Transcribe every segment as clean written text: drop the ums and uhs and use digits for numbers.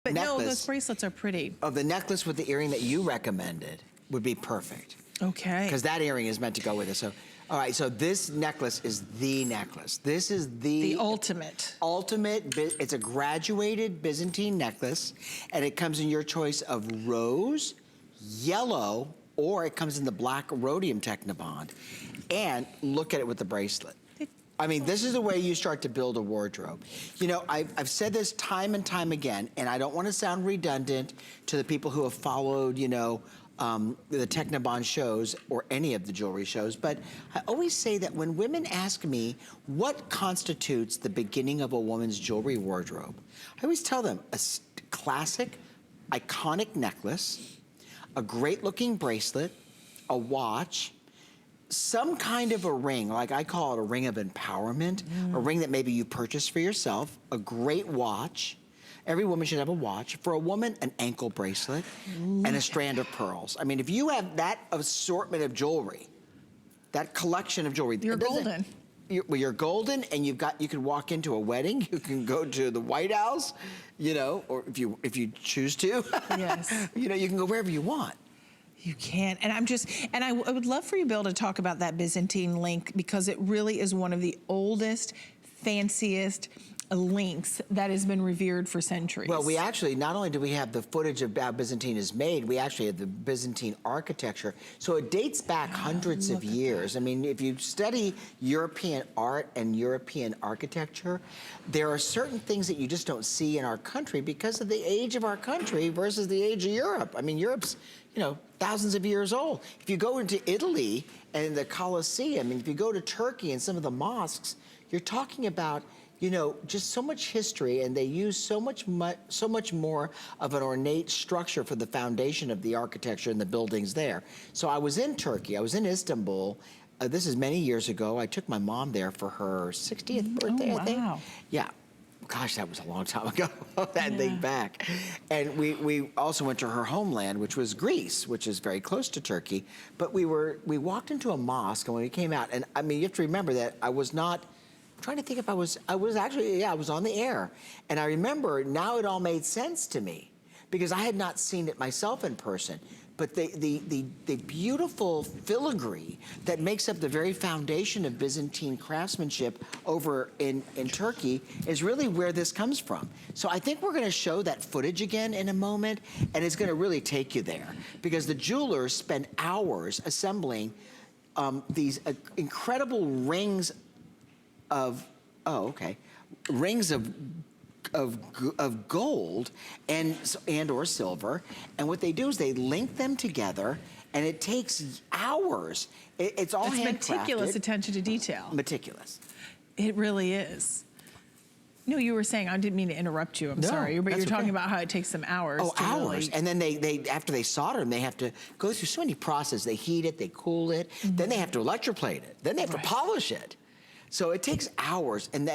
But necklace. no, those bracelets are pretty. Oh, the necklace with the earring that you recommended would be perfect. Okay. Because that earring is meant to go with it. So, all right, so this necklace is the necklace. This is the ultimate. It's a graduated Byzantine necklace, and it comes in your choice of rose, yellow, or it comes in the black rhodium Technibond. And look at it with the bracelet. I mean, this is the way you start to build a wardrobe. You know, I've said this time and time again, and I don't want to sound redundant to the people who have followed, you know, the Technibond shows or any of the jewelry shows, but I always say that when women ask me what constitutes the beginning of a woman's jewelry wardrobe, I always tell them a classic, iconic necklace, a great looking bracelet, a watch, some kind of a ring, like I call it a ring of empowerment, a ring that maybe you purchase for yourself, a great watch. Every woman should have a watch. For a woman, an ankle bracelet and a strand of pearls. I mean, if you have that assortment of jewelry, that collection of jewelry. You're golden. You're golden, and you can walk into a wedding, you can go to the White House, you know, or if you choose to. Yes. You know, you can go wherever you want. You can, and I would love for you, Bill, to talk about that Byzantine link, because it really is one of the oldest, fanciest links that has been revered for centuries. Well, we actually, not only do we have the footage of how Byzantine is made, we actually have the Byzantine architecture. So it dates back hundreds of years. I mean, if you study European art and European architecture, there are certain things that you just don't see in our country because of the age of our country versus the age of Europe. I mean, Europe's, you know, thousands of years old. If you go into Italy and the Colosseum, and if you go to Turkey and some of the mosques, you're talking about, you know, just so much history, and they use so much more of an ornate structure for the foundation of the architecture and the buildings there. So I was in Turkey, I was in Istanbul. This is many years ago. I took my mom there for her 60th birthday, I think. Yeah. Gosh, that was a long time ago. That thing back. And we also went to her homeland, which was Greece, which is very close to Turkey. But we walked into a mosque, and when we came out, and I mean, you have to remember that I was not, I'm trying to think if I was actually, yeah, I was on the air. And I remember now it all made sense to me because I had not seen it myself in person. But the beautiful filigree that makes up the very foundation of Byzantine craftsmanship over in Turkey is really where this comes from. So I think we're gonna show that footage again in a moment, and it's gonna really take you there because the jewelers spend hours assembling these incredible rings of, rings of gold and or silver, and what they do is they link them together, and it takes hours. It's all handcrafted. Meticulous attention to detail. Meticulous. It really is. No, you were saying, I didn't mean to interrupt you, I'm sorry, but you're talking about how it takes them hours. Oh, hours. And then they after they solder them, they have to go through so many processes. They heat it, they cool it, then they have to electroplate it, then they have to polish it. So it takes hours, and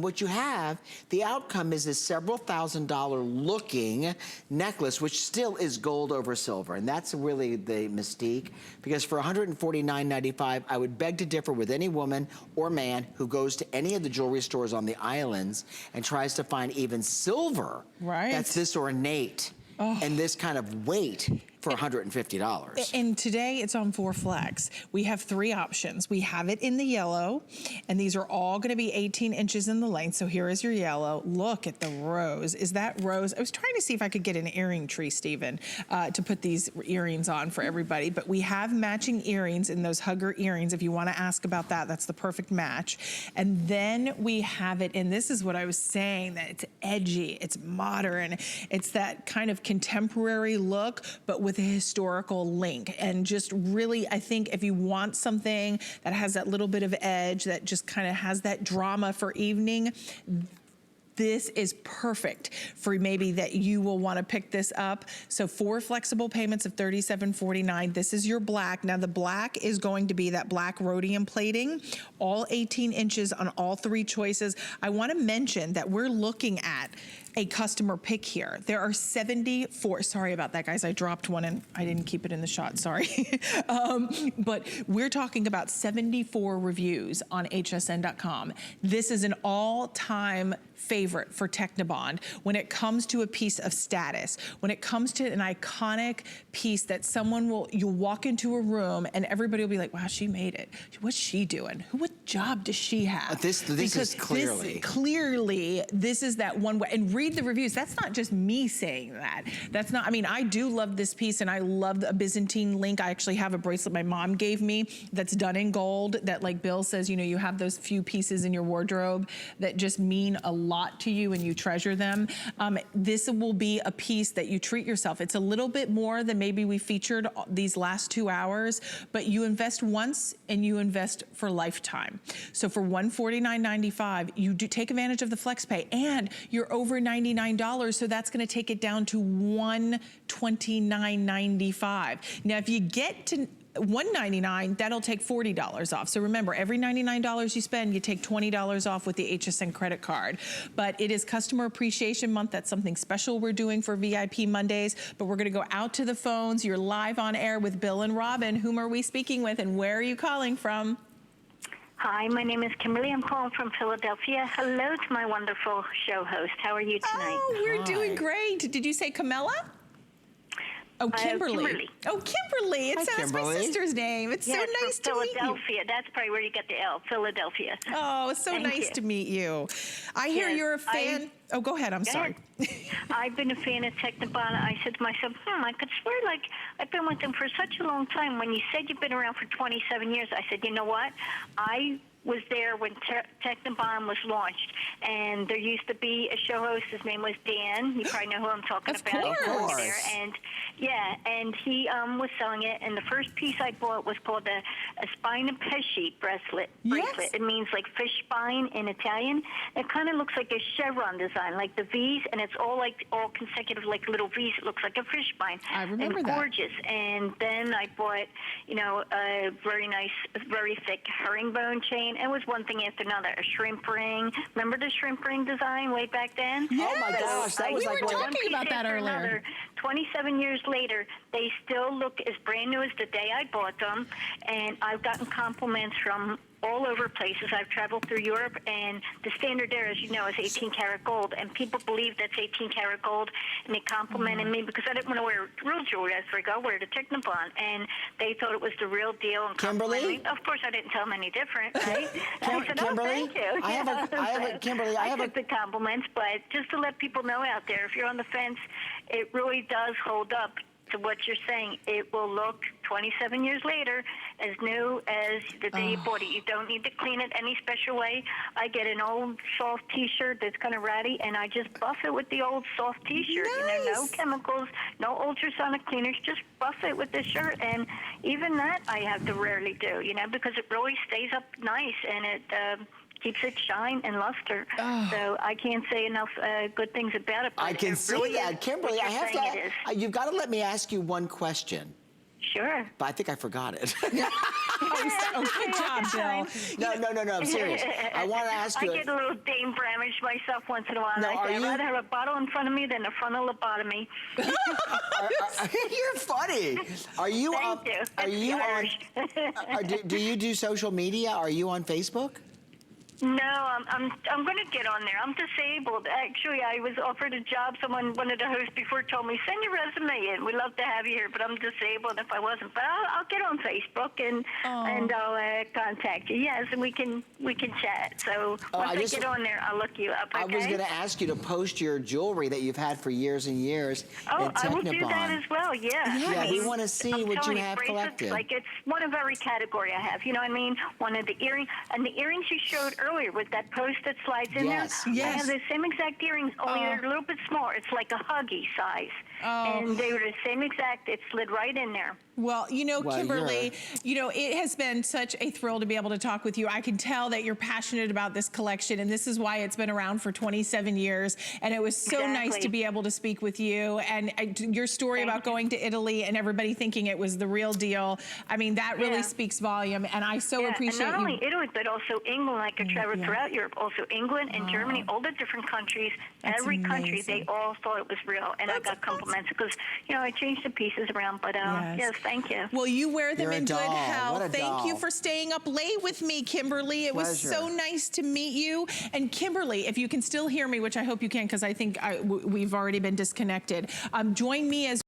what you have, the outcome is this several $1,000 looking necklace, which still is gold over silver, and that's really the mystique, because for $149.95, I would beg to differ with any woman or man who goes to any of the jewelry stores on the islands and tries to find even silver that's this ornate and this kind of weight for $150. And today it's on 4 Flex. We have 3 options. We have it in the yellow, and these are all gonna be 18 inches in the length. So here is your yellow. Look at the rose. Is that rose? I was trying to see if I could get an earring tree, Stephen, to put these earrings on for everybody, but we have matching earrings in those hugger earrings. If you wanna ask about that, that's the perfect match. And then we have it, and this is what I was saying, that it's edgy, it's modern, it's that kind of contemporary look, but with a historical link. And just really, I think if you want something that has that little bit of edge, that just kind of has that drama for evening, this is perfect for maybe that you will want to pick this up. So 4 flexible payments of $37.49. This is your black. Now the black is going to be that black rhodium plating, all 18 inches on all 3 choices. I want to mention that we're looking at a customer pick here. There are 74, sorry about that guys, I dropped one and I didn't keep it in the shot, sorry. But we're talking about 74 reviews on hsn.com. This is an all-time favorite for Technibond when it comes to a piece of status, when it comes to an iconic piece that you'll walk into a room and everybody will be like, wow, she made it. What's she doing? What job does she have? This is clearly. Clearly, this is that one way. And read the reviews. That's not just me saying that. That's not, I mean, I do love this piece and I love a Byzantine link. I actually have a bracelet my mom gave me that's done in gold that, like Bill says, you know, you have those few pieces in your wardrobe that just mean a lot to you and you treasure them. This will be a piece that you treat yourself. It's a little bit more than maybe we featured these last 2 hours, but you invest once and you invest for lifetime. So for $149.95, you do take advantage of the FlexPay and you're over $99, so that's gonna take it down to $129.95. Now, if you get to $199, that'll take $40 off. So remember, every $99 you spend, you take $20 off with the HSN credit card. But it is Customer Appreciation Month. That's something special we're doing for VIP Mondays. But we're gonna go out to the phones. You're live on air with Bill and Robin. Whom are we speaking with and where are you calling from? Hi, my name is Kimberly. I'm calling from Philadelphia. Hello to my wonderful show host. How are you tonight? Oh, we're doing great. Did you say Camilla? Oh, Kimberly. Kimberly. Oh, Kimberly. It sounds my sister's name. It's so nice to meet you. Philadelphia. That's probably where you get the L, Philadelphia. Oh, it's so nice to meet you. I hear you're a fan. Oh, go ahead. I'm sorry. I've been a fan of Technibond. I said to myself, I could swear like I've been with them for such a long time. When you said you've been around for 27 years, I said, you know what? I was there when Technibond was launched, and there used to be a show host. His name was Dan. You probably know who I'm talking about. Of course. There, and and he was selling it. And the first piece I bought was called a spine and pesci bracelet. Yes. It means like fish spine in Italian. It kind of looks like a chevron design, like the V's, and it's all consecutive, like little V's. It looks like a fish spine. I remember and that. Gorgeous. And then I bought, a very nice, very thick herringbone chain. It was one thing after another. A shrimp ring. Remember the shrimp ring design way back then? Yes. Oh my gosh, that was we like were one talking about that earlier. Another. 27 years later, they still look as brand new as the day I bought them, and I've gotten compliments from all over places. I've traveled through Europe, and the standard there, as you know, is 18 karat gold, and people believe that's 18 karat gold, and they complimented me because I didn't want to wear real jewelry. I said, I'll wear the Technibond, and they thought it was the real deal. And Kimberly? Of course, I didn't tell them any different, right? And I said, Kimberly? thank you. Kimberly, I took the compliments, but just to let people know out there, if you're on the fence, it really does hold up to what you're saying. It will look 27 years later as new as the day you bought it. You don't need to clean it any special way. I get an old soft t-shirt that's kind of ratty, and I just buff it with the old soft t-shirt. Nice. No chemicals, no ultrasonic cleaners, just buff it with the shirt. And even that I have to rarely do, because it really stays up nice, and it keeps it shine and luster. So I can't say enough good things about it. I can see that. Kimberly, I have to, you've got to let me ask you one question. Sure. But I think I forgot it. Good job, Bill. No, I'm serious. I want to ask you. I get a little Dame Bramage myself once in a while. I'd rather have a bottle in front of me than a frontal lobotomy. You're funny. Are you Thank you. Are you on? Do you do social media? Are you on Facebook? No, I'm going to get on there. I'm disabled. Actually, I was offered a job. One of the hosts before told me, send your resume in. We'd love to have you here, but I'm disabled if I wasn't. But I'll get on Facebook and I'll contact you. Yes, and we can chat. So once I get on there, I'll look you up. Okay? I was going to ask you to post your jewelry that you've had for years and years. Oh, I will do that as well. Yeah. Yeah, we want to see what you have collected. Like it's one of every category I have. You know what I mean? One of the earrings, and the earrings you showed earlier with that post that slides in there. Yes. I have the same exact earrings, only they're a little bit smaller. It's like a huggy size. And they were the same exact. It slid right in there. Well, Kimberly, it has been such a thrill to be able to talk with you. I can tell that you're passionate about this collection, and this is why it's been around for 27 years. And it was so nice to be able to speak with you. And your story about going to Italy and everybody thinking it was the real deal, I mean, that really speaks volume. And I so appreciate and not only Italy, but also England. I could travel traveled throughout Europe, also England and Germany, all the different countries. That's every country, amazing. they all thought it was real, and I got compliments because, you know, I changed the pieces around. But yes, thank you. Well, you wear them You're a in good doll. health. What a Thank you doll. for staying up late with me, Kimberly. It was Pleasure. so nice to meet you. And Kimberly, if you can still hear me, which I hope you can, because I think we've already been disconnected, join me as